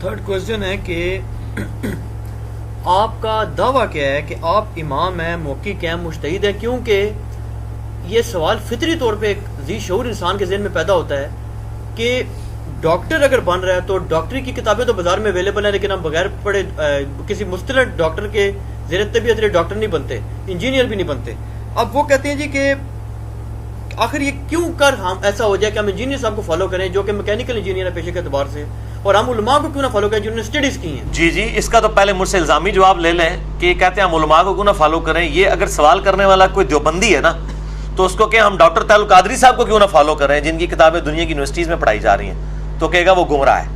Third question ہے کہ آپ کا دعویٰ کیا ہے کہ آپ امام ہیں، محقق ہیں، مجتہد ہیں؟ کیونکہ یہ سوال فطری طور پہ ایک ذی شعور انسان کے ذہن میں پیدا ہوتا ہے کہ ڈاکٹر اگر بن رہا ہے تو ڈاکٹری کی کتابیں تو بازار میں اویلیبل ہیں، لیکن ہم بغیر پڑھے کسی مستند ڈاکٹر کے زیر طبیعت ڈاکٹر نہیں بنتے، انجینئر بھی نہیں بنتے۔ اب وہ کہتے ہیں جی کہ آخر یہ کیوں کر ہم ایسا ہو جائے کہ ہم انجینئر صاحب کو فالو کریں جو کہ میکینیکل انجینئر ہے پیشے کے اعتبار سے، اور ہم علماء کو کیوں نہ فالو کریں جنہوں نے اسٹڈیز کی ہیں؟ جی اس کا تو پہلے مجھ سے الزامی جواب لے لیں کہ یہ کہتے ہیں ہم علماء کو کیوں نہ فالو کریں۔ یہ اگر سوال کرنے والا کوئی دیوبندی ہے نا تو اس کو کہ ہم ڈاکٹر طاہر القادری صاحب کو کیوں نہ فالو کریں جن کی کتابیں دنیا کی یونیورسٹیز میں پڑھائی جا رہی ہیں، تو کہے گا وہ گمراہ ہے۔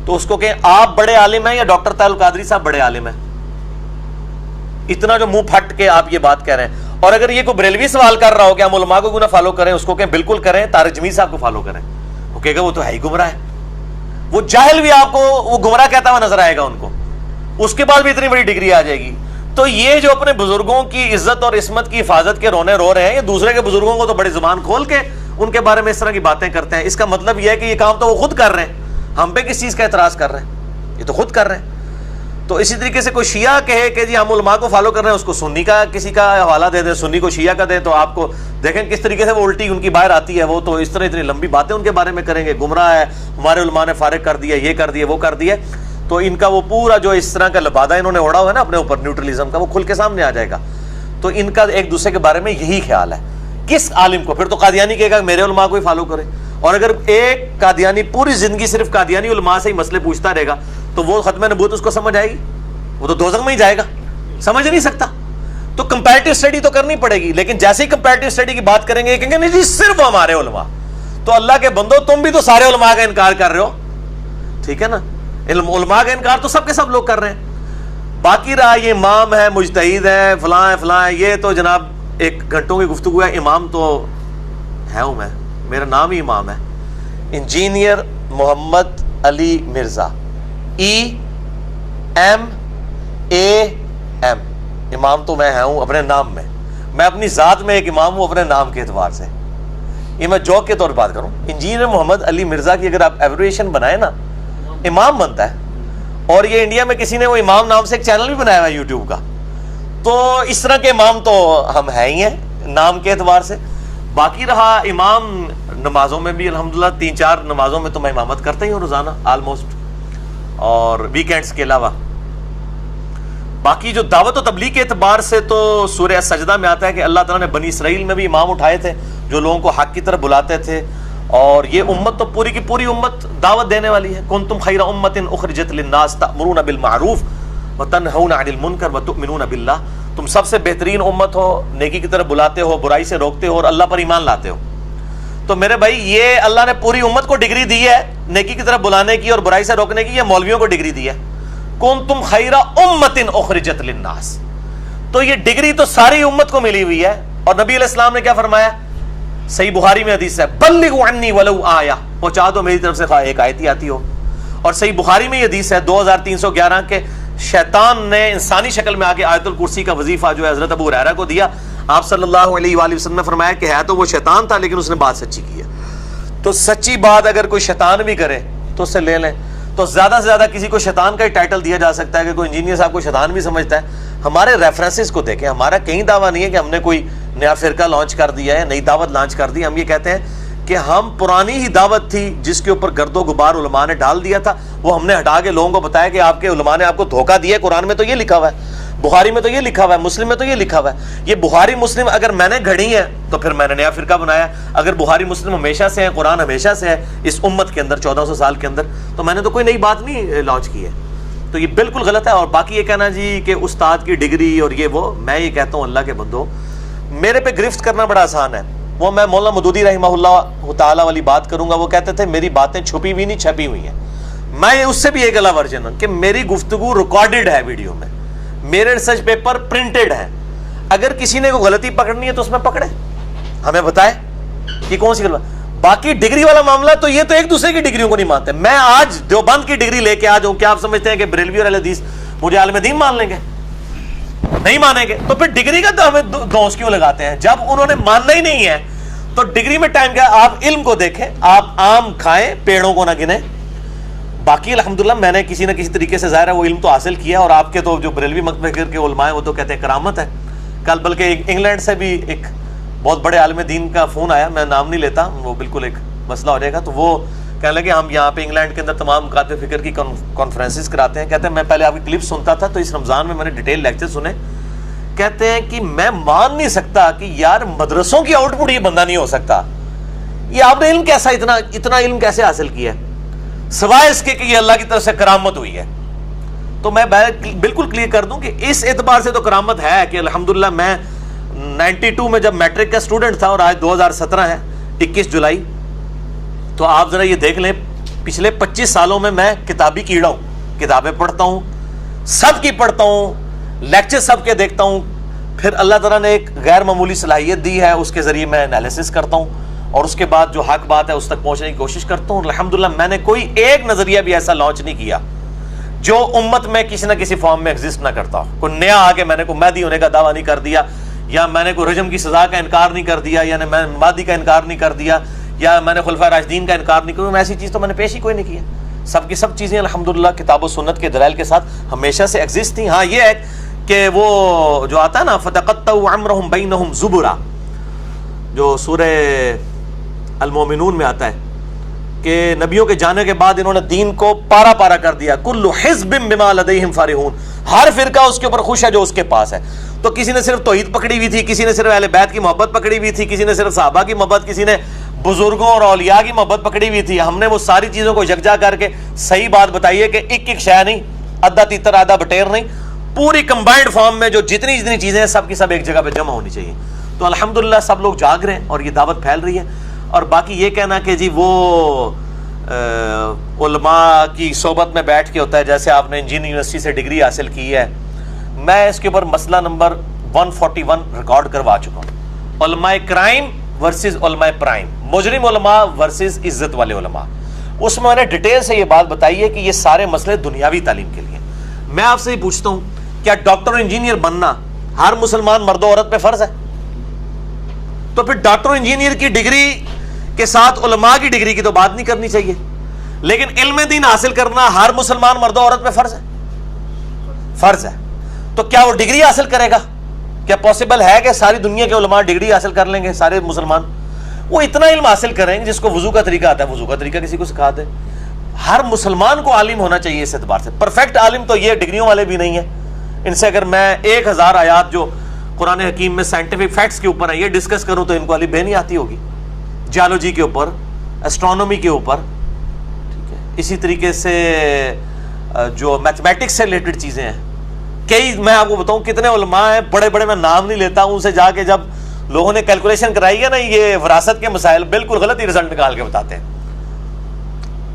تو اس کو کہ آپ بڑے عالم ہیں یا ڈاکٹر طاہر القادری صاحب بڑے عالم ہیں؟ اتنا جو منہ پھٹ کے آپ یہ بات کہہ رہے ہیں۔ اور اگر یہ کوئی بریلوی سوال کر رہا ہو کہ ہم علماء کو کیوں نہ فالو کریں، اس کو کہ بالکل کریں، طارق جمیل صاحب کو فالو کریں، وہ کہے گا وہ تو ہے ہی گمراہ ہے۔ وہ جاہل بھی آپ کو وہ گمراہ کہتا ہوا نظر آئے گا ان کو، اس کے بعد بھی اتنی بڑی ڈگری آ جائے گی۔ تو یہ جو اپنے بزرگوں کی عزت اور عصمت کی حفاظت کے رونے رو رہے ہیں، یہ دوسرے کے بزرگوں کو تو بڑی زبان کھول کے ان کے بارے میں اس طرح کی باتیں کرتے ہیں۔ اس کا مطلب یہ ہے کہ یہ کام تو وہ خود کر رہے ہیں، ہم پہ کس چیز کا اعتراض کر رہے ہیں؟ یہ تو خود کر رہے ہیں۔ تو اسی طریقے سے کوئی شیعہ کہے کہ جی ہم علماء کو فالو کر رہے ہیں، اس کو سنی کا کسی کا حوالہ دے دیں، سنی کو شیعہ کا دیں، تو آپ کو دیکھیں کس طریقے سے وہ الٹی ان کی باہر آتی ہے۔ وہ تو اس طرح اتنی لمبی باتیں ان کے بارے میں کریں گے، گمراہ ہے، ہمارے علماء نے فارغ کر دیا، یہ کر دیا، وہ کر دیا۔ تو ان کا وہ پورا جو اس طرح کا لبادہ انہوں نے اوڑھا ہوا ہے نا اپنے اوپر نیوٹرلزم کا، وہ کھل کے سامنے آ جائے گا۔ تو ان کا ایک دوسرے کے بارے میں یہی خیال ہے۔ کس عالم کو؟ پھر تو قادیانی کہے گا میرے علماء کو ہی فالو کرے، اور اگر ایک قادیانی پوری زندگی صرف قادیانی علماء سے ہی مسئلے پوچھتا رہے گا تو وہ ختم نبوت اس کو سمجھ آئے گی؟ وہ تو دوزخ میں ہی جائے گا، سمجھ نہیں سکتا۔ تو کمپیریٹو اسٹڈی تو کرنی پڑے گی، لیکن جیسے ہی کمپیریٹو اسٹڈی کی بات کریں گے کہیں گے نہیں جی صرف ہمارے علماء۔ تو اللہ کے بندو تم بھی تو سارے علماء کا انکار کر رہے ہو، ٹھیک ہے نا؟ علماء کا انکار تو سب کے سب لوگ کر رہے ہیں۔ باقی رہا یہ امام ہے، مجتہد ہے، فلاں ہے فلاں ہے، یہ تو جناب ایک گھنٹوں کی گفتگو ہے۔ امام تو ہے ہوں میں، میرا نام ہی امام ہے، انجینئر محمد علی مرزا، EMAM۔ امام تو میں ہوں اپنے نام میں اپنی ذات میں ایک امام ہوں اپنے نام کے اعتبار سے۔ یہ میں جوک کے طور پر بات کروں، انجینئر محمد علی مرزا کی اگر آپ ایبریویشن بنائے نا امام بنتا ہے۔ اور یہ انڈیا میں کسی نے وہ امام نام سے ایک چینل بھی بنایا ہوا ہے یوٹیوب کا۔ تو اس طرح کے امام تو ہم ہیں ہی ہیں نام کے اعتبار سے۔ باقی رہا امام نمازوں میں بھی الحمدللہ 3-4 نمازوں میں تو میں امامت کرتا ہی ہوں روزانہ آلموسٹ، اور ویکینڈز کے علاوہ۔ باقی جو دعوت و تبلیغ کے اعتبار سے تو سورہ سجدہ میں آتا ہے کہ اللہ تعالیٰ نے بنی اسرائیل میں بھی امام اٹھائے تھے جو لوگوں کو حق کی طرف بلاتے تھے، اور یہ امت تو پوری کی پوری امت دعوت دینے والی ہے۔ کنتم خیر امت اخرجت للناس تأمرون بالمعروف وتنہون عن المنکر وتؤمنون باللہ، تم سب سے بہترین امت ہو، نیکی کی طرف بلاتے ہو، برائی سے روکتے ہو، اور اللہ پر ایمان لاتے ہو۔ تو میرے بھائی یہ اللہ نے پوری امت کو ڈگری دی ہے نیکی کی طرف بلانے کی اور برائی سے روکنے کی، یہ مولویوں کو ڈگری دی ہے کنتم خیر امت اخرجت للناس۔ تو یہ ڈگری تو ساری امت کو ملی ہوئی ہے۔ اور نبی علیہ السلام نے کیا فرمایا؟ صحیح بخاری میں حدیث ہے، بلغوا عنی ولو آیہ، پہنچا دو میری طرف سے خواہ ایک آیت ہی آتی ہو۔ اور صحیح بخاری میں یہ حدیث ہے 2311 کے شیطان نے انسانی شکل میں آ کے آیت الکرسی کا وظیفہ جو ہے حضرت ابو ہریرہ کو دیا۔ آپ صلی اللہ علیہ وآلہ وسلم نے فرمایا کہ ہے تو وہ شیطان تھا لیکن اس نے بات سچی کی ہے۔ تو سچی بات اگر کوئی شیطان بھی کرے تو اس سے لے لیں۔ تو زیادہ سے زیادہ کسی کو شیطان کا ہی ٹائٹل دیا جا سکتا ہے کہ کوئی انجینئر صاحب کو شیطان بھی سمجھتا ہے۔ ہمارے ریفرنسز کو دیکھیں، ہمارا کہیں دعویٰ نہیں ہے کہ ہم نے کوئی نیا فرقہ لانچ کر دیا ہے، نئی دعوت لانچ کر دی۔ ہم یہ کہتے ہیں کہ ہم پرانی ہی دعوت تھی جس کے اوپر گرد و غبار علماء نے ڈال دیا تھا، وہ ہم نے ہٹا کے لوگوں کو بتایا کہ آپ کے علماء نے آپ کو دھوکہ دیا ہے۔ قرآن میں تو یہ لکھا ہوا ہے، بخاری میں تو یہ لکھا ہوا ہے، مسلم میں تو یہ لکھا ہوا ہے۔ یہ بخاری مسلم اگر میں نے گھڑی ہے تو پھر میں نے نیا فرقہ بنایا۔ اگر بخاری مسلم ہمیشہ سے ہے، قرآن ہمیشہ سے ہے اس امت کے اندر 1400 سال کے اندر، تو میں نے تو کوئی نئی بات نہیں لانچ کی ہے۔ تو یہ بالکل غلط ہے۔ اور باقی یہ کہنا جی کہ استاد کی ڈگری اور یہ وہ، میں یہ کہتا ہوں اللہ کے بندو میرے پہ گرفت کرنا بڑا آسان ہے۔ وہ میں مولانا مودودی رحمہ اللہ تعالیٰ والی بات کروں گا، وہ کہتے تھے میری باتیں چھپی ہوئی نہیں چھپی ہوئی ہیں۔ میں اس سے بھی ایک الگ ورژن ہوں کہ میری گفتگو ریکارڈڈ ہے ویڈیو میں، میرے ریسرچ پیپر پرنٹڈ ہے۔ اگر کسی نے کوئی غلطی پکڑنی ہے تو اس میں پکڑے، ہمیں بتائے کہ کون سی غلط۔ باقی ڈگری والا معاملہ تو یہ تو ایک دوسرے کی ڈگریوں کو نہیں مانتے۔ میں آج دیوبند کی ڈگری لے کے آ جاؤں، کیا آپ سمجھتے ہیں کہ بریلوی اور اہل حدیث مجھے عالم دین مان لیں گے؟ نہیں مانیں گے۔ تو پھر ڈگری کا تو ہمیں دوست کیوں لگاتے ہیں؟ جب انہوں نے ماننا ہی نہیں ہے تو ڈگری میں ٹائم کیا؟ آپ علم کو دیکھیں، آپ آم کھائیں پیڑوں کو نہ گنیں۔ باقی الحمدللہ میں نے کسی نہ کسی طریقے سے ظاہر ہے وہ علم تو حاصل کیا, اور آپ کے تو جو بریلوی مکتبہ فکر کے علماء ہیں وہ تو کہتے ہیں کرامت ہے. کل بلکہ انگلینڈ سے بھی ایک بہت بڑے عالم دین کا فون آیا, میں نام نہیں لیتا, وہ بالکل ایک مسئلہ ہو جائے گا, تو وہ کہنے لگے ہم یہاں پہ انگلینڈ کے اندر تمام مکاتب فکر کی کانفرنسز کراتے ہیں. کہتے ہیں میں پہلے آپ کی کلپ سنتا تھا تو اس رمضان میں نے ڈیٹیل لیکچر سنے, کہتے ہیں کہ میں مان نہیں سکتا کہ یار مدرسوں کی آؤٹ پٹ یہ بندہ نہیں ہو سکتا, یہ آپ نے علم کیسا اتنا علم کیسے حاصل کیا ہے, سوائے اس کے کہ یہ اللہ کی طرف سے کرامت ہوئی ہے. تو میں بالکل کلیئر کر دوں کہ اس اعتبار سے تو کرامت ہے کہ الحمدللہ میں 92 میں جب میٹرک کا سٹوڈنٹ تھا اور آج 2017 ہے 21 جولائی, تو آپ ذرا یہ دیکھ لیں پچھلے 25 سالوں میں کتابی کیڑا ہوں, کتابیں پڑھتا ہوں, سب کی پڑھتا ہوں, لیکچر سب کے دیکھتا ہوں, پھر اللہ تعالیٰ نے ایک غیر معمولی صلاحیت دی ہے, اس کے ذریعے میں انالیسس کرتا ہوں اور اس کے بعد جو حق بات ہے اس تک پہنچنے کی کوشش کرتا ہوں. الحمدللہ میں نے کوئی ایک نظریہ بھی ایسا لانچ نہیں کیا جو امت میں کسی نہ کسی فارم میں ایگزسٹ نہ کرتا ہو. کوئی نیا آ کے میں نے کوئی مہدی ہونے کا دعویٰ نہیں کر دیا, یا میں نے کوئی رجم کی سزا کا انکار نہیں کر دیا, یا میں مہدی کا انکار نہیں کر دیا, یا میں نے خلفائے راشدین کا انکار نہیں کیا. ایسی چیز تو میں نے پیش ہی کوئی نہیں کیا. سب کی سب چیزیں الحمدللہ کتاب و سنت کے دلائل کے ساتھ ہمیشہ سے ایگزسٹ تھیں. ہاں یہ ہے کہ وہ جو آتا ہے نا فَتَقَطَّعُوا أَمْرَهُمْ بَيْنَهُمْ زُبُرًا, جو سورہ المومنون میں آتا ہے کہ نبیوں کے جانے کے بعد انہوں نے دین کو پارا پارا کر دیا. کل حزب بما لدیہم فارحون, ہر فرقہ اس کے اوپر خوش ہے جو اس کے پاس ہے. تو کسی نے صرف توحید پکڑی ہوئی تھی, کسی نے صرف اہل بیت کی محبت پکڑی ہوئی تھی, کسی نے صرف صحابہ کی محبت, کسی نے بزرگوں اور اولیاء کی محبت پکڑی ہوئی تھی. ہم نے وہ ساری چیزوں کو یکجا کر کے صحیح بات بتائی ہے کہ ایک شے نہیں, آدھا تیتر آدھا بٹیر نہیں, پوری کمبائنڈ فارم میں جو جتنی چیزیں ہیں سب کی سب ایک جگہ پہ جمع ہونی چاہیے. تو الحمدللہ سب لوگ جاگ رہے ہیں اور یہ دعوت پھیل رہی ہے. اور باقی یہ کہنا کہ جی وہ علماء کی صحبت میں بیٹھ کے ہوتا ہے, جیسے آپ نے انجینئرنگ یونیورسٹی سے ڈگری حاصل کی ہے, میں اس کے اوپر مسئلہ نمبر 141 ریکارڈ کروا چکا ہوں. علماء کرائم ورسز علماء پرائم, مجرم علماء ورسز عزت والے علماء. اس میں نے ڈیٹیل سے یہ بات بتائی ہے کہ یہ سارے مسئلے دنیاوی تعلیم کے لیے. میں آپ سے یہ پوچھتا ہوں, کیا ڈاکٹر اور انجینئر بننا ہر مسلمان مرد و عورت پہ فرض ہے؟ تو پھر ڈاکٹر انجینئر کی ڈگری کے ساتھ علماء کی ڈگری کی تو بات نہیں کرنی چاہیے, لیکن علم دین حاصل کرنا ہر مسلمان مرد و عورت پہ فرض ہے, فرض ہے. تو کیا وہ ڈگری حاصل کرے گا؟ کیا پاسبل ہے کہ ساری دنیا کے علماء ڈگری حاصل کر لیں گے سارے مسلمان؟ وہ اتنا علم حاصل کریں گے جس کو وضو کا طریقہ آتا ہے وضو کا طریقہ کسی کو سکھا دے. ہر مسلمان کو عالم ہونا چاہیے اس اعتبار سے. پرفیکٹ عالم تو یہ ڈگریوں والے بھی نہیں ہیں. ان سے اگر میں 1000 آیات جو قرآن حکیم میں سائنٹیفک فیکٹس کے اوپر ہیں یہ ڈسکس کروں تو ان کو الف بے نہیں آتی ہوگی, جیولوجی کے اوپر, اسٹرانومی کے اوپر, ٹھیک ہے. اسی طریقے سے جو میتھمیٹکس سے ریلیٹڈ چیزیں ہیں, کئی میں آپ کو بتاؤں کتنے علماء ہیں بڑے بڑے, میں نام نہیں لیتا ہوں, ان سے جا کے جب لوگوں نے کیلکولیشن کرائی ہے نا یہ وراثت کے مسائل, بالکل غلط ہی رزلٹ نکال کے بتاتے ہیں.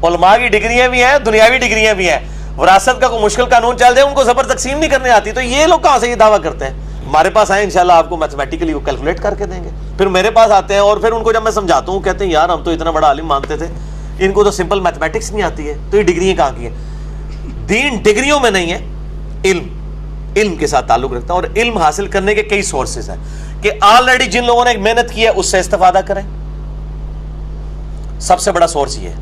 علماء کی ڈگریاں بھی ہیں, دنیاوی ڈگریاں بھی ہیں, وراثت کا کوئی مشکل قانون چل جائے ان کو زبر تقسیم نہیں کرنے آتی. تو یہ لوگ کہاں سے یہ دعویٰ کرتے ہیں؟ ہمارے پاس آئے انشاءاللہ آپ کو میتھمیٹیکلی وہ کیلکولیٹ کر کے دیں گے. پھر میرے پاس آتے ہیں اور پھر ان کو جب میں سمجھاتا ہوں کہتے ہیں یار ہم تو اتنا بڑا عالم مانتے تھے, ان کو تو سمپل میتھمیٹکس نہیں آتی ہے. تو یہ ڈگریاں کہاں کی ہیں؟ دین ڈگریوں میں نہیں ہے, علم کے ساتھ تعلق رکھتا ہے. اور علم حاصل کرنے کے کئی سورسز ہیں کہ آلریڈی جن لوگوں نے ایک محنت کی ہے اس سے استفادہ کریں. سب سے بڑا سورس یہ ہے,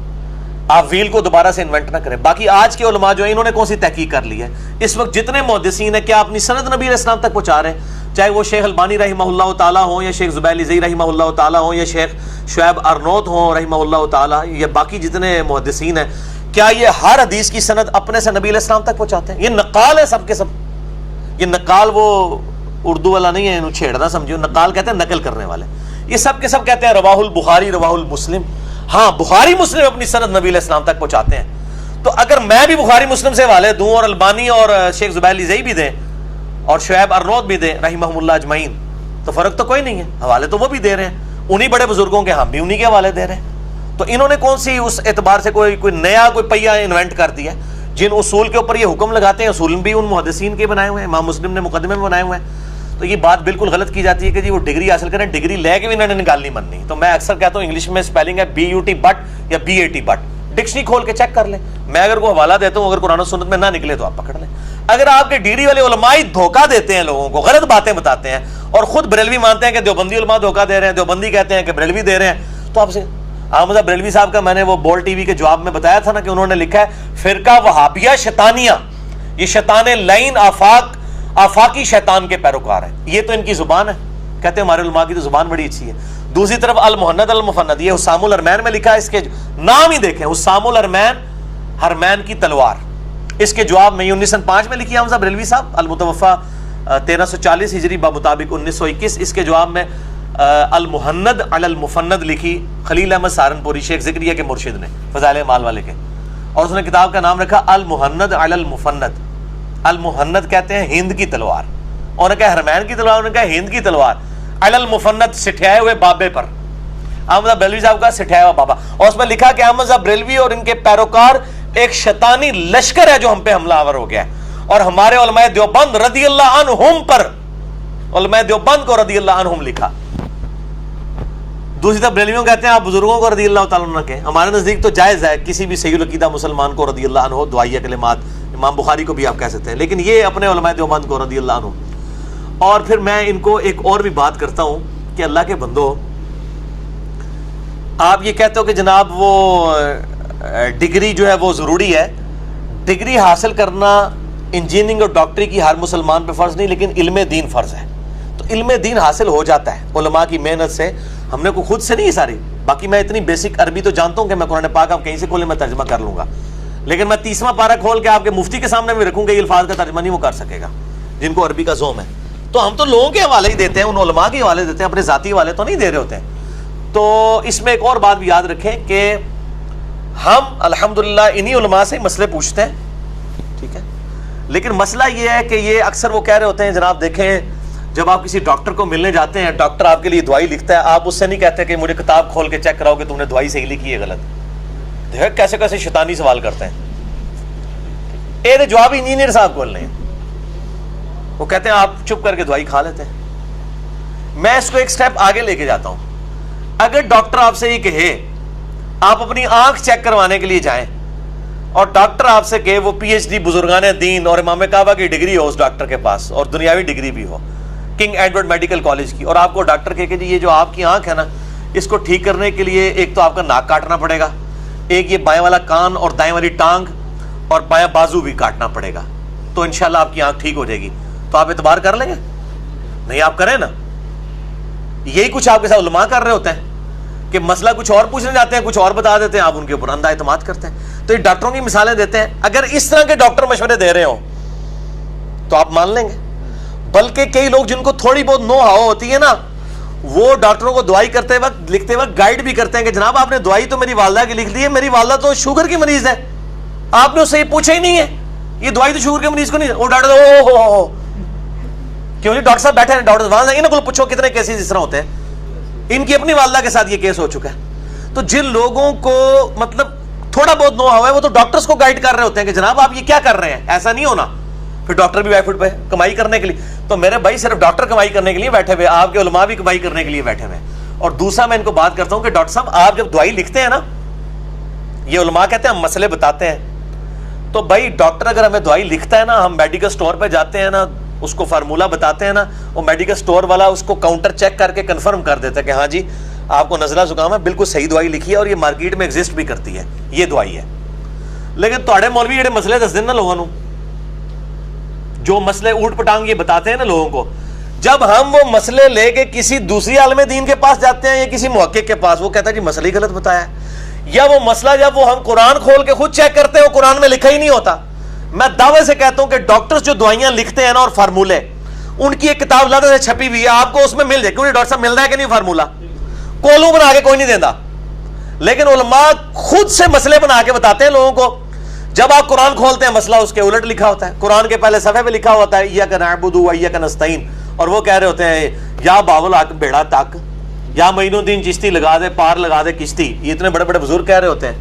آپ ویل کو دوبارہ سے انوینٹ نہ کریں. باقی آج کے علماء جو ہیں انہوں نے کون سی تحقیق کر لی ہے؟ اس وقت جتنے محدثین ہیں کیا اپنی سند نبی علیہ السلام تک پہنچا رہے ہیں؟ چاہے وہ شیخ البانی رحمہ اللہ تعالیٰ ہوں, یا شیخ زبیل زئی رحمہ اللہ تعالیٰ ہوں, یا شیخ شعیب ارنوت ہوں رحمہ اللہ تعالیٰ, یا باقی جتنے محدثین ہیں, کیا یہ ہر حدیث کی سند اپنے سے نبی علیہ السلام تک پہنچاتے ہیں؟ یہ نقال ہے سب کے سب. یہ نقال وہ اردو والا نہیں ہے, انہوں چھیڑنا سمجھو, نقال کہتے ہیں نقل کرنے والے. یہ سب کے سب کہتے ہیں رواہ البخاری رواہ المسلم. ہاں بخاری مسلم اپنی سند نبی علیہ السلام تک پہنچاتے ہیں. تو اگر میں بھی بخاری مسلم سے حوالے دوں اور البانی اور شیخ زبیل زئی بھی دیں اور شعیب ارنوت بھی دیں رحمہم اللہ اجمعین, تو فرق تو کوئی نہیں ہے. حوالے تو وہ بھی دے رہے ہیں, انہی بڑے بزرگوں کے, ہم بھی انہی کے حوالے دے رہے ہیں. تو انہوں نے کون سی اس اعتبار سے کوئی نیا کوئی پہیا انوینٹ کر دیا؟ جن اصول کے اوپر یہ حکم لگاتے ہیں اصول بھی ان محدثین کے بنائے ہوئے ہیں, امام مسلم نے مقدمے میں بنائے ہوئے ہیں. تو یہ بات بالکل غلط کی جاتی ہے کہ جی وہ ڈگری حاصل کریں, ڈگری لے کے بھی انہوں نے نکالنی مننی. تو میں اکثر کہتا ہوں انگلش میں اسپیلنگ ہے BUT بٹ یا BAT بٹ, ڈکشنری کھول کے چیک کر لیں. میں اگر کوئی حوالہ دیتا ہوں, اگر قرآن و سنت میں نہ نکلے تو آپ پکڑ لیں. اگر آپ کے ڈگری والے علماء دھوکہ دیتے ہیں لوگوں کو, غلط باتیں بتاتے ہیں اور خود بریلوی مانتے ہیں کہ دیوبندی علماء دھوکہ دے رہے ہیں, دیوبندی کہتے ہیں کہ بریلوی دے رہے ہیں, تو آپ سے احمد بریلوی صاحب کا میں نے وہ بول ٹی وی کے جواب میں بتایا تھا نا کہ انہوں نے لکھا ہے فرقہ وہابیہ شیطانیہ، یہ شیطان لعین آفاقی شیطان کے پیروکار ہیں. یہ تو ان کی زبان ہے، کہتے ہیں ہمارے علماء کی تو زبان بڑی اچھی ہے. دوسری طرف المہند المفند، یہ حسام الحرمین میں لکھا ہے، اس کے نام ہی دیکھیں، حسام الحرمین، حرمین کی تلوار. اس کے جواب میں یہ 1905 میں لکھی حمزہ بریلوی صاحب، المتوفہ 1340 ہجری بمطابق 1921. اس کے جواب میں المہند علی المفند لکھی خلیل احمد سہارنپوری، شیخ زکریا کے مرشد نے، فضائل اعمال والے کے، اور اس نے کتاب کا نام رکھا المہند علی المفند. المہند کہتے ہیں ہند کی تلوار، اور نے کہا حرمین کی تلوار، انہوں نے کہا ہند کی تلوار. علی المفند سٹھائے ہوئے بابے پر، احمد بریلوی صاحب کا سٹھایا ہوا بابا. اور اس میں لکھا کہ احمد بریلوی اور ان کے پیروکار ایک شیطانی لشکر ہے جو ہم پہ حملہ آور ہو گیا ہے، اور ہمارے علماء دیوبند رضی اللہ عنہم پر، علماء دیوبند کو رضی اللہ عنہم لکھا. دوسری طرف بریلویوں کہتے ہیں آپ بزرگوں کو رضی اللہ تعالیٰ عنہ کہیں. ہمارے نزدیک تو جائز ہے کسی بھی صحیح العقیدہ مسلمان کو رضی اللہ عنہ دعائیہ کلمات، امام بخاری کو بھی آپ کہہ سکتے ہیں، لیکن یہ اپنے علماء دیوبند کو رضی اللہ عنہ. اور پھر میں ان کو ایک اور بھی بات کرتا ہوں کہ اللہ کے بندو، آپ یہ کہتے ہو کہ جناب وہ ڈگری جو ہے وہ ضروری ہے. ڈگری حاصل کرنا انجینئرنگ اور ڈاکٹری کی ہر مسلمان پہ فرض نہیں، لیکن علم دین فرض ہے. تو علم دین حاصل ہو جاتا ہے علماء کی محنت سے. ہم نے کو خود سے نہیں ساری، باقی میں اتنی بیسک عربی تو جانتا ہوں کہ میں قرآن پاک آپ کہیں سے کھولے میں ترجمہ کر لوں گا، لیکن میں 30واں پارہ کھول کے آپ کے مفتی کے سامنے بھی رکھوں گا، یہ الفاظ کا ترجمہ نہیں وہ کر سکے گا جن کو عربی کا ذوم ہے. تو ہم تو لوگوں کے حوالے ہی دیتے ہیں، ان علماء کے حوالے دیتے ہیں، اپنے ذاتی حوالے تو نہیں دے رہے ہوتے ہیں. تو اس میں ایک اور بات بھی یاد رکھیں کہ ہم الحمدللہ انہی علماء سے مسئلے پوچھتے ہیں، ٹھیک ہے، لیکن مسئلہ یہ ہے کہ یہ اکثر وہ کہہ رہے ہوتے ہیں جناب دیکھیں جب آپ کسی ڈاکٹر کو ملنے جاتے ہیں، ڈاکٹر آپ کے لیے دوائی لکھتا ہے، آپ اس سے نہیں کہتے کہ مجھے کتاب کھول کے چیک کراؤ کہ تم نے دوائی صحیح لکھی ہے غلط. دیکھیں کیسے کیسے شیطانی سوال کرتے ہیں. یہ جواب انجینئر صاحب کھولنے ہیں، وہ کہتے ہیں آپ چپ کر کے دوائی کھا لیتے ہیں. میں اس کو ایک سٹیپ آگے لے کے جاتا ہوں. اگر ڈاکٹر آپ سے یہ کہے آپ اپنی آنکھ چیک کروانے کے لیے جائیں، اور ڈاکٹر آپ سے کہے وہ پی ایچ ڈی بزرگان دین اور امام کعبہ کی ڈگری ہو اس ڈاکٹر کے پاس، اور دنیاوی ڈگری بھی ہو کنگ ایڈورڈ میڈیکل کالج کی، اور آپ کو ڈاکٹر کہے کہ جی یہ جو آپ کی آنکھ ہے نا اس کو ٹھیک کرنے کے لیے ایک تو آپ کا ناک کاٹنا پڑے گا، ایک یہ بائیں والا کان اور دائیں والی ٹانگ اور بائیں بازو بھی کاٹنا پڑے گا، تو انشاءاللہ آپ کی آنکھ ٹھیک ہو جائے گی. تو آپ اعتبار کر لیں گے؟ نہیں آپ کریں نا. یہی کچھ آپ کے ساتھ علماء کر رہے ہوتے ہیں کہ مسئلہ کچھ اور پوچھنے جاتے ہیں، کچھ اور بتا دیتے ہیں، آپ ان کے اوپر اندھا اعتماد کرتے ہیں. تو یہ ڈاکٹروں کی مثالیں دیتے ہیں. اگر اس طرح کے ڈاکٹر مشورے دے رہے ہوں تو آپ مان لیں گے. بلکہ کئی لوگ جن کو تھوڑی بہت نو ہاؤ ہوتی ہے نا، وہ ڈاکٹروں کو دوائی کرتے وقت لکھتے وقت گائیڈ بھی کرتے ہیں کہ جناب آپ نے دوائی تو میری والدہ کی لکھ دی ہے، میری والدہ تو شوگر کی مریض ہے، آپ نے اس سے یہ پوچھا ہی نہیں ہے، یہ دوائی تو شوگر کے مریض کو نہیں. وہ ڈاکٹر او کیوں جی ڈاکٹر صاحب بیٹھے ہیں، ڈاکٹر والدہ ان کو پوچھو کتنے کیسز اس طرح ہوتے ہیں. ان کی اپنی والدہ کے ساتھ یہ کیس ہو چکا ہے. تو جن لوگوں کو مطلب تھوڑا بہت نو ہوا ہے وہ تو ڈاکٹرز کو گائیڈ کر رہے ہوتے ہیں کہ جناب آپ یہ کیا کر رہے ہیں، ایسا نہیں ہونا. پھر ڈاکٹر بھی بیک فٹ پہ کمائی کرنے کے لیے. تو میرے بھائی صرف ڈاکٹر کمائی کرنے کے لیے بیٹھے ہوئے، آپ کے علماء بھی کمائی کرنے کے لیے بیٹھے ہوئے. اور دوسرا میں ان کو بات کرتا ہوں کہ ڈاکٹر صاحب آپ جب دوائی لکھتے ہیں نا، یہ علماء کہتے ہیں ہم مسئلے بتاتے ہیں، تو بھائی ڈاکٹر اگر ہمیں دوائی لکھتا ہے نا، ہم میڈیکل سٹور پہ جاتے ہیں نا، اس کو فارمولہ بتاتے ہیں نا، وہ میڈیکل سٹور والا اس کو کاؤنٹر چیک کر کے کنفرم کر دیتا ہے کہ ہاں جی آپ کو نزلہ زکام ہے، بالکل صحیح دوائی لکھی ہے اور یہ مارکیٹ میں ایگزسٹ بھی کرتی ہے، یہ دوائی ہے. لیکن تھوڑے مولوی جڑے مسئلے دس دن نا لوگوں کو، جو مسئلے اوٹ پٹانگ یہ بتاتے ہیں نا لوگوں کو، جب ہم وہ مسئلے لے کے کسی دوسری عالم دین کے پاس جاتے ہیں یا کسی محقق کے پاس، وہ کہتا ہے جی مسئلہ ہی غلط بتایا ہے. یا وہ مسئلہ جب وہ ہم قرآن کھول کے خود چیک کرتے ہیں وہ قرآن میں لکھا ہی نہیں ہوتا. میں دعوے سے کہتا ہوں کہ ڈاکٹرز جو دوائیاں لکھتے ہیں نا اور فارمولے، ان کی ایک کتاب لادہ سے چھپی ہوئی ہے، آپ کو اس میں مل جائے. کیوں ڈاکٹر صاحب مل رہا ہے کہ نہیں فارمولہ؟ کولوں بنا کے کوئی نہیں دینا، لیکن علماء خود سے مسئلے بنا کے بتاتے ہیں لوگوں کو. جب آپ قرآن کھولتے ہیں مسئلہ اس کے الٹ لکھا ہوتا ہے. قرآن کے پہلے صفحے پہ لکھا ہوتا ہے ایاک نعبد و ایاک نستعین، اور وہ کہہ رہے ہوتے ہیں یا باول آک بیڑا تک، یا معین الدین چشتی لگا دے پار لگا دے کشتی. یہ اتنے بڑے بڑے بزرگ کہہ رہے ہوتے ہیں.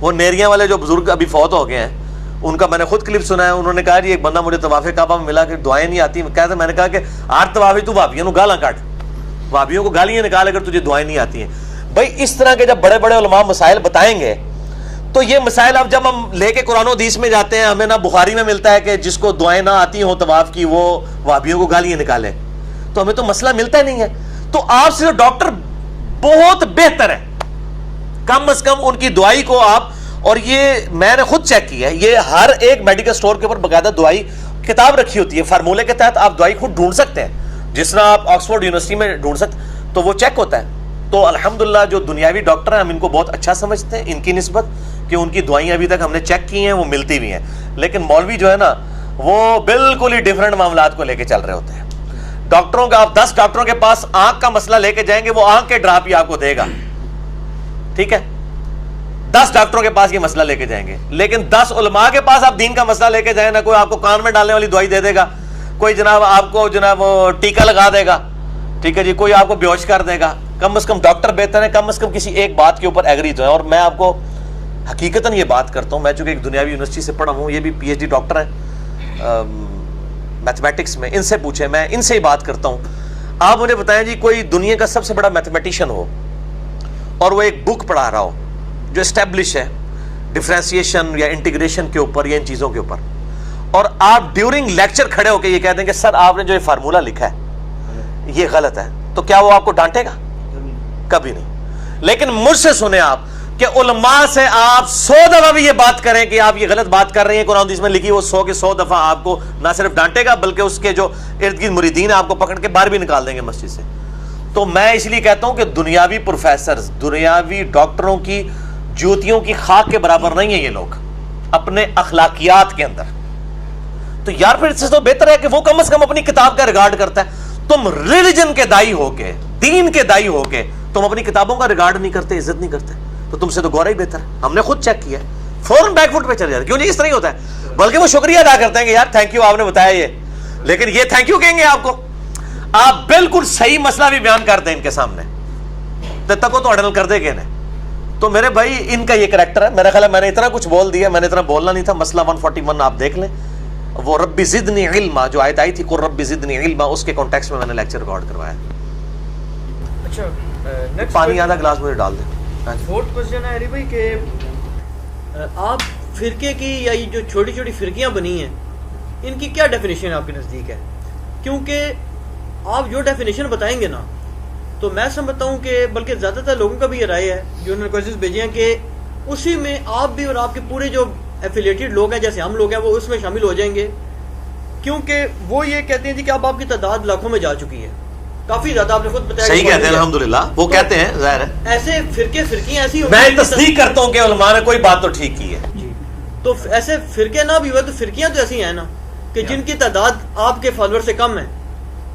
وہ نیریاں والے جو بزرگ ابھی فوت ہو گئے ہیں، ان کا میں نے خود کلپ سنا ہے. انہوں نے کہا جی ایک بندہ مجھے طواف کعبہ میں ملا کہ دعائیں نہیں آتی. کہتے میں نے کہا کہ آٹھ طوافی تو بھابیوں کو گالاں کاٹ، بھابیوں کو گالیاں نکال اگر تجھے دعائیں نہیں آتی ہیں. بھائی اس طرح کے جب بڑے بڑے علماء مسائل بتائیں گے تو یہ مسائل اب جب ہم لے کے قرآن و حدیث میں جاتے ہیں، ہمیں نہ بخاری میں ملتا ہے کہ جس کو دعائیں نہ آتی ہوں طواف کی وہ وہابیوں کو گالیاں نکالے، تو ہمیں تو مسئلہ ملتا ہی نہیں ہے. تو آپ سے ڈاکٹر بہت بہتر ہے، کم از کم ان کی دعائی کو آپ، اور یہ میں نے خود چیک کیا ہے، یہ ہر ایک میڈیکل سٹور کے اوپر باقاعدہ دعائی کتاب رکھی ہوتی ہے، فارمولے کے تحت آپ دوائی خود ڈھونڈ سکتے ہیں، جس طرح آپ آکسفورڈ یونیورسٹی میں ڈھونڈ سکتے، تو وہ چیک ہوتا ہے. تو الحمدللہ جو دنیاوی ڈاکٹر ہیں ہم ان کو بہت اچھا سمجھتے ہیں ان کی نسبت، کہ ان کی دوائیں ابھی تک ہم نے چیک کی ہیں، وہ ملتی بھی ہیں. لیکن مولوی جو ہے نا وہ بالکل ہی ڈیفرنٹ معاملات کو لے کے چل رہے ہوتے ہیں. ڈاکٹروں کا، آپ 10 ڈاکٹروں کے پاس آنکھ کا مسئلہ لے کے جائیں گے، وہ آنکھ کے ڈراپ ہی آپ کو دے گا، ٹھیک ہے، 10 ڈاکٹروں کے پاس یہ مسئلہ لے کے جائیں گے. لیکن 10 علماء کے پاس آپ دین کا مسئلہ لے کے جائیں نا، کوئی آپ کو کان میں ڈالنے والی دوائی دے دے گا، کوئی جناب آپ کو جناب ٹیکا لگا دے گا، ٹھیک ہے جی، کوئی آپ کو بیہوش کر دے گا. کم از کم ڈاکٹر بہتر ہے، کم از کم کسی ایک بات کے اوپر ایگری تو ہے. اور میں آپ کو حقیقتاً یہ بات کرتا ہوں، میں چونکہ ایک دنیاوی یونیورسٹی سے پڑھا ہوں، یہ بھی PhD ڈاکٹر ہیں میتھمیٹکس میں، ان سے پوچھیں، میں ان سے ہی بات کرتا ہوں. آپ مجھے بتائیں جی، کوئی دنیا کا سب سے بڑا میتھمیٹیشین ہو اور وہ ایک بک پڑھا رہا ہو جو اسٹیبلش ہے ڈفرینسیشن یا انٹیگریشن کے اوپر یا ان چیزوں کے اوپر، اور آپ ڈیورنگ لیکچر کھڑے ہو کے یہ کہہ دیں کہ سر آپ نے جو یہ فارمولہ لکھا ہے یہ غلط ہے، تو کیا وہ آپ کو ڈانٹے گا؟ کبھی نہیں. لیکن مجھ سے سنیں آپ کہ علماء سے آپ 100 دفعہ بھی یہ بات کریں کہ آپ یہ غلط بات کر رہے ہیں، قرآن حدیث میں لکھی، وہ 100 کے 100 دفعہ آپ کو نہ صرف ڈانٹے گا بلکہ اس کے جو ارد گرد مریدین آپ کو پکڑ کے باہر بھی نکال دیں گے مسجد سے. تو میں اس لیے کہتا ہوں کہ دنیاوی پروفیسرز، دنیاوی ڈاکٹروں کی جوتیوں کی خاک کے برابر نہیں ہیں یہ لوگ اپنے اخلاقیات کے اندر. تو یار پھر اس سے تو بہتر ہے کہ وہ کم از کم اپنی کتاب کا ریگارڈ کرتا ہے. تم ریلیجن کے دائی ہو کے، دین کے دائی ہو کے تم اپنی کتابوں کا ریگارڈ نہیں کرتے، عزت نہیں کرتے، تو تم سے تو گورا ہی بہتر ہے. ہم نے خود چیک کیا ہے، فوراً بیک فٹ پہ چل جاتے. کیوں نہیں؟ اس طرح ہی ہوتا ہے. بلکہ وہ شکریہ ادا کرتے ہیں کہ یار تھینک یو، آپ نے بتایا یہ. لیکن یہ تھینک یو کہیں گے آپ کو، آپ بالکل صحیح مسئلہ بھی بیان کر دیں ان کے سامنے تک تو ہینڈل کر دے گے نا. تو میرے بھائی ان کا یہ کریکٹر ہے. میرا خیال ہے میں نے اتنا کچھ بول دیا، میں نے اتنا بولنا نہیں تھا. مسئلہ 141 آپ دیکھ لیں، وہ ربی زدنی علما جو آیت آئی تھی، قل ربی زدنی علما، اس کے کانٹیکسٹ میں نے لیکچر ریکارڈ کروایا. اچھا، پانی آدھا گلاس مجھے ڈال دیں. فورتھ کوسچن ہے ہری بھائی کہ آپ فرقے کی یا یہ جو چھوٹی چھوٹی فرقیاں بنی ہیں ان کی کیا ڈیفینیشن آپ کے نزدیک ہے؟ کیونکہ آپ جو ڈیفینیشن بتائیں گے نا تو میں سمجھتا ہوں کہ بلکہ زیادہ تر لوگوں کا بھی یہ رائے ہے جو انہوں نے کوشچنس بھیجے ہیں کہ اسی میں آپ بھی اور آپ کے پورے جو ایفیلیٹڈ لوگ ہیں جیسے ہم لوگ ہیں وہ اس میں شامل ہو جائیں گے. کیونکہ وہ یہ کہتے ہیں جی کہ اب آپ کی تعداد لاکھوں میں جا چکی ہے، کافی زیادہ. آپ نے خود بتایا، صحیح کہتے ہیں الحمدللہ، وہ کہتے ہیں، ظاہر ہے ایسے فرقیاں ایسی میں تصدیق کرتا ہوں کہ علماء نے کوئی بات تو ٹھیک کی ہے. جی، تو ایسے فرقے نہ بھی ہوئے تو فرقیاں تو ایسی ہیں نا کہ جن کی تعداد آپ کے فالوور سے کم ہے،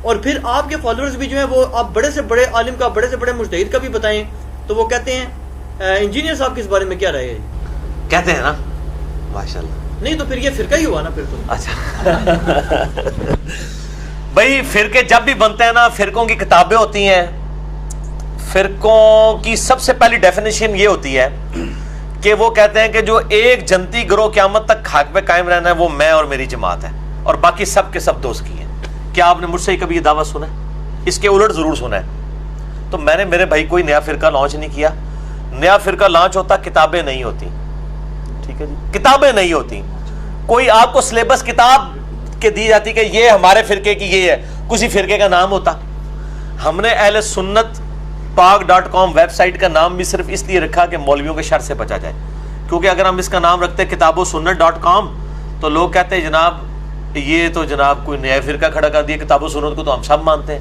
اور پھر آپ کے فالوورز بھی جو ہیں وہ آپ بڑے سے بڑے عالم کا، بڑے سے بڑے مجتہد کا بھی بتائیں تو وہ کہتے ہیں انجینئر صاحب کے اس بارے میں کیا رائے ہے؟ کہتے ہیں نا، ماشاءاللہ. نہیں تو پھر یہ فرقہ ہی ہوا نا پھر تو. اچھا بھائی فرقے جب بھی بنتے ہیں نا، فرقوں کی کتابیں ہوتی ہیں. فرقوں کی سب سے پہلی ڈیفینیشن یہ ہوتی ہے کہ وہ کہتے ہیں کہ جو ایک جنتی گروہ قیامت تک خاک پہ قائم رہنا ہے وہ میں اور میری جماعت ہے، اور باقی سب کے سب دوست کی ہیں. کیا آپ نے مجھ سے ہی کبھی یہ دعویٰ سنا ہے؟ اس کے الٹ ضرور سنا ہے. تو میں نے میرے بھائی کوئی نیا فرقہ لانچ نہیں کیا. نیا فرقہ لانچ ہوتا کتابیں نہیں ہوتی، ٹھیک ہے جی، کتابیں نہیں ہوتی. کوئی آپ کو سلیبس کتاب کے دی جاتی کہ یہ ہمارے فرقے کی یہ ہے، کسی فرقے کا نام ہوتا. ہم نے اہل سنت pag.com ویب سائٹ کا نام بھی صرف اس لیے رکھا کہ مولویوں کے شر سے بچا جائے. کیونکہ اگر ہم اس کا نام رکھتے کتاب و سنت.com تو لوگ کہتے ہیں جناب یہ تو جناب کوئی نیا فرقہ کھڑا کر دیا. کتاب و سنت کو تو ہم سب مانتے ہیں.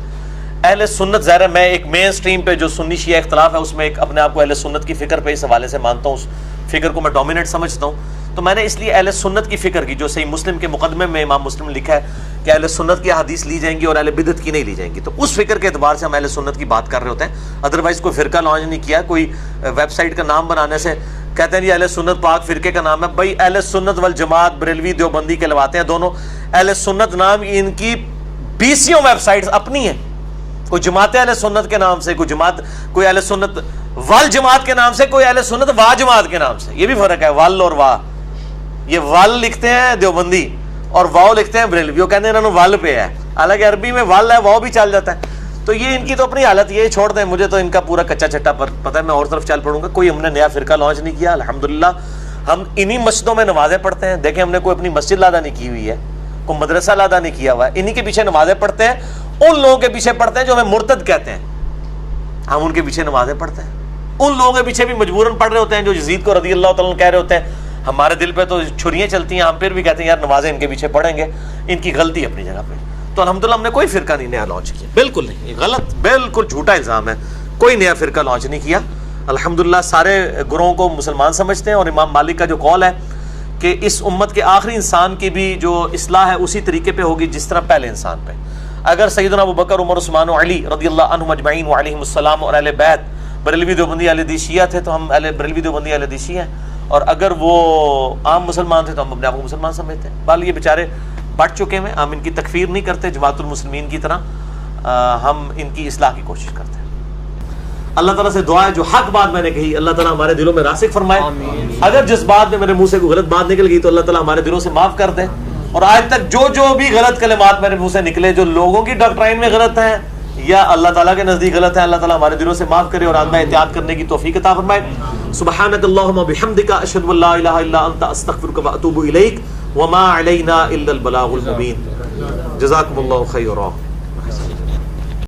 اہل سنت ظاہر ہے میں ایک مین سٹریم پہ جو سنی شیعہ اختلاف ہے اس میں ایک اپنے آپ کو اہل سنت کی فکر پہ اس حوالے سے مانتا ہوں، اس فکر کو میں ڈومینیٹ سمجھتا ہوں. تو میں نے اس لیے اہل سنت کی فکر کی جو صحیح مسلم کے مقدمے میں امام مسلم نے لکھا ہے کہ اہل سنت کی حدیث لی جائیں گی اور اہل بدعت کی نہیں لی جائیں گی. تو اس فکر کے اعتبار سے ہم اہل سنت کی بات کر رہے ہوتے ہیں. ادروائز کوئی فرقہ لانچ نہیں کیا. کوئی ویب سائٹ کا نام بنانے سے کہتے ہیں جی اہل سنت پاک فرقے کا نام ہے. بھائی اہل سنت والجماعت بریلوی دیوبندی کہلواتے ہیں دونوں. اہل سنت نام ان کی 20 ویب سائٹس اپنی ہیں. کوئی جماعت اہل سنت کے نام سے، کوئی جماعت، کوئی اہل سنت وال جماعت کے نام سے، کوئی اہل سنت وا جماعت کے نام سے. یہ بھی فرق ہے وال اور وا. یہ وال لکھتے ہیں دیوبندی اور واؤ لکھتے ہیں بریلوی. وہ کہتے ہیں انہوں نے وال پہ ہے، حالانکہ عربی میں وال ہے، واؤ بھی چل جاتا ہے. تو یہ ان کی تو اپنی حالت یہ چھوڑ دیں. مجھے تو ان کا پورا کچا چٹا پر پتہ ہے، میں اور طرف چل پڑوں گا. کوئی ہم نے نیا فرقہ لانچ نہیں کیا. الحمدللہ ہم انہی مسجدوں میں نمازیں پڑھتے ہیں. دیکھیں ہم نے کوئی اپنی مسجد لادا نہیں کی ہوئی ہے، کوئی مدرسہ لادا نہیں کیا ہوا ہے. انہی کے پیچھے نمازیں پڑھتے ہیں. ان لوگوں کے پیچھے پڑھتے ہیں جو ہمیں مرتد کہتے ہیں، ہم ان کے پیچھے نمازیں پڑھتے ہیں. ان لوگوں کے پیچھے بھی مجبوراً پڑھ رہے ہوتے ہیں جو یزید کو رضی اللہ تعالیٰ عنہ کہہ رہے ہوتے ہیں ہمارے دل پہ تو چھریاں چلتی ہیں، ہم پھر بھی کہتے ہیں یار نمازیں ان کے پیچھے پڑھیں گے، ان کی غلطی اپنی جگہ پہ. تو الحمدللہ ہم نے کوئی فرقہ نہیں نیا لانچ کیا، بالکل نہیں، یہ غلط بالکل جھوٹا الزام ہے، کوئی نیا فرقہ لانچ نہیں کیا. الحمدللہ سارے گروہوں کو مسلمان سمجھتے ہیں، اور امام مالک کا جو قول ہے کہ اس امت کے آخری انسان کی بھی جو اصلاح ہے اسی طریقے پہ ہوگی جس طرح پہلے انسان پہ. اگر سیدنا ابو بکر، عمر، عثمان و علی رضی اللہ عنہم اجمعین وعلیہم السلام اور اہل بیت بریلوی دیوبندی اہل حدیث شیعہ تھے تو ہم بریلوی دیوبندی اہل حدیث شیعہ ہیں، اور اگر وہ عام مسلمان تھے تو ہم اپنے آپ کو مسلمان سمجھتے ہیں. بال یہ بیچارے بٹ چکے ہیں، ہم ان کی تکفیر نہیں کرتے جماعت المسلمین کی طرح، ہم ان کی اصلاح کی کوشش کرتے ہیں. اللہ تعالیٰ سے دعا ہے جو حق بات میں نے کہی اللہ تعالیٰ ہمارے دلوں میں راسخ فرمائے. اگر جس بات میں میرے منہ سے کوئی غلط بات نکل گئی تو اللہ تعالیٰ ہمارے دلوں سے معاف کر دے. اور آج تک جو بھی غلط کلمات میرے منہ سے نکلے جو لوگوں کی ڈاکٹرائن میں غلط ہیں یا اللہ تعالیٰ کے نزدیک غلط ہیں، اللہ تعالیٰ ہمارے دلوں سے معاف کرے اور آئندہ احتیاط کرنے کی توفیق عطا فرمائے. سبحانک اللہم بحمدک اشہد ان لا الہ الا انت استغفرک واتوب الیک وما علینا الا البلاغ المبین. جزاکم اللہ خیرا.